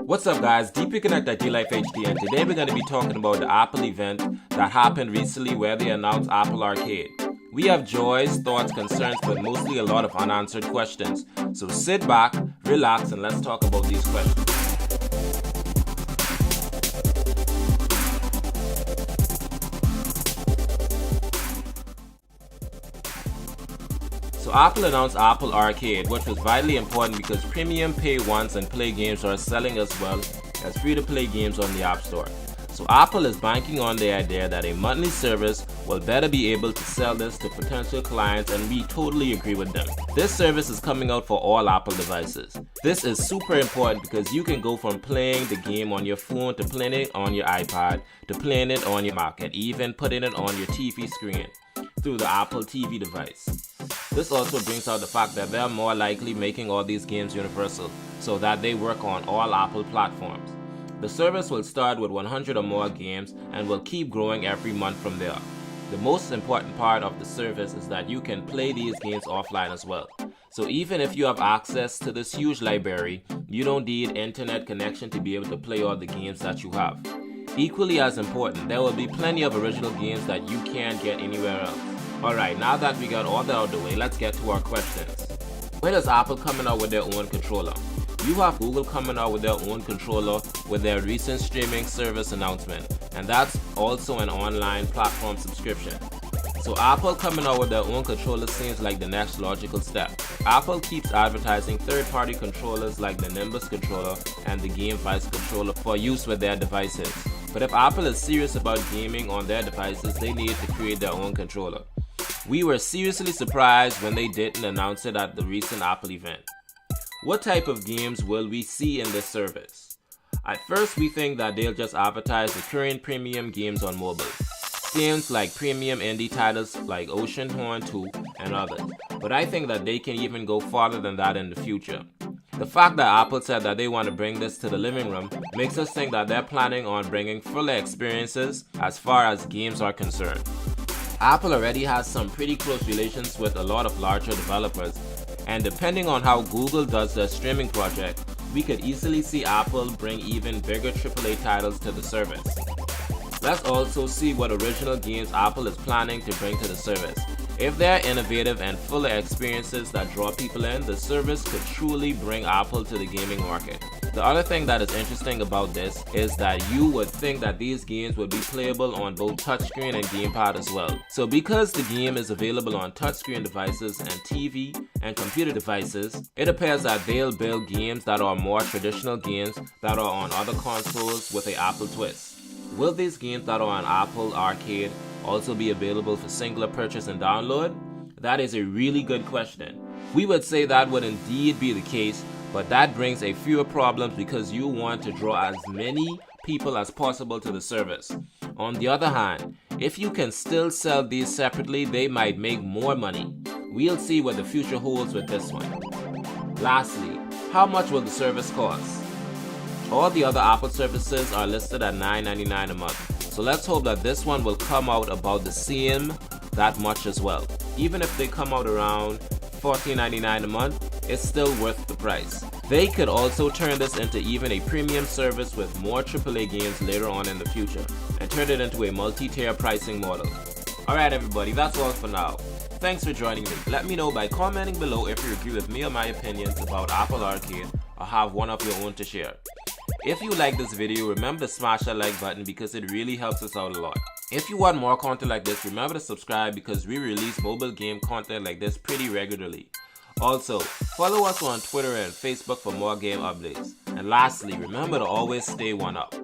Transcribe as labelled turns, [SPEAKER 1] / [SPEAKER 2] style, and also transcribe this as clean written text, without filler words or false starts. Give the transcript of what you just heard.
[SPEAKER 1] What's up guys, DP Connect at DLife HD, and today we're going to be talking about the Apple event that happened recently where they announced Apple Arcade. We have joys, thoughts, concerns, but mostly a lot of unanswered questions. So sit back, relax, and let's talk about these questions. So Apple announced Apple Arcade, which was vitally important because premium pay once and play games are selling as well as free-to-play games on the App Store. So Apple is banking on the idea that a monthly service will better be able to sell this to potential clients, and we totally agree with them. This service is coming out for all Apple devices. This is super important because you can go from playing the game on your phone to playing it on your iPad to playing it on your Mac and even putting it on your TV screen through the Apple TV device. This also brings out the fact that they're more likely making all these games universal so that they work on all Apple platforms. The service will start with 100 or more games and will keep growing every month from there. The most important part of the service is that you can play these games offline as well. So even if you have access to this huge library, you don't need internet connection to be able to play all the games that you have. Equally as important, there will be plenty of original games that you can't get anywhere else. Alright, now that we got all that out of the way, let's get to our questions. When is Apple coming out with their own controller? You have Google coming out with their own controller with their recent streaming service announcement, and that's also an online platform subscription. So Apple coming out with their own controller seems like the next logical step. Apple keeps advertising third-party controllers like the Nimbus controller and the Game Vice controller for use with their devices. But if Apple is serious about gaming on their devices, they need to create their own controller. We were seriously surprised when they didn't announce it at the recent Apple event. What type of games will we see in this service? At first we think that they'll just advertise the current premium games on mobile. Games like premium indie titles like Oceanhorn 2 and others. But I think that they can even go farther than that in the future. The fact that Apple said that they want to bring this to the living room makes us think that they're planning on bringing fuller experiences as far as games are concerned. Apple already has some pretty close relations with a lot of larger developers, and depending on how Google does their streaming project, we could easily see Apple bring even bigger AAA titles to the service. Let's also see what original games Apple is planning to bring to the service. If there are innovative and fuller experiences that draw people in, the service could truly bring Apple to the gaming market. The other thing that is interesting about this is that you would think that these games would be playable on both touchscreen and gamepad as well. So because the game is available on touchscreen devices and TV and computer devices, it appears that they'll build games that are more traditional games that are on other consoles with an Apple twist. Will these games that are on Apple Arcade also be available for singular purchase and download? That is a really good question. We would say that would indeed be the case, but that brings a few problems because you want to draw as many people as possible to the service. On the other hand, if you can still sell these separately, they might make more money. We'll see what the future holds with this one. Lastly, how much will the service cost? All the other Apple services are listed at $9.99 a month, so let's hope that this one will come out about the same that much as well. Even if they come out around $14.99 a month, it's still worth the price. They could also turn this into even a premium service with more AAA games later on in the future and turn it into a multi-tier pricing model. Alright everybody, that's all for now. Thanks for joining me. Let me know by commenting below if you agree with me or my opinions about Apple Arcade or have one of your own to share. If you like this video, remember to smash that like button because it really helps us out a lot. If you want more content like this, remember to subscribe because we release mobile game content like this pretty regularly. Also, follow us on Twitter and Facebook for more game updates. And lastly, remember to always stay one up.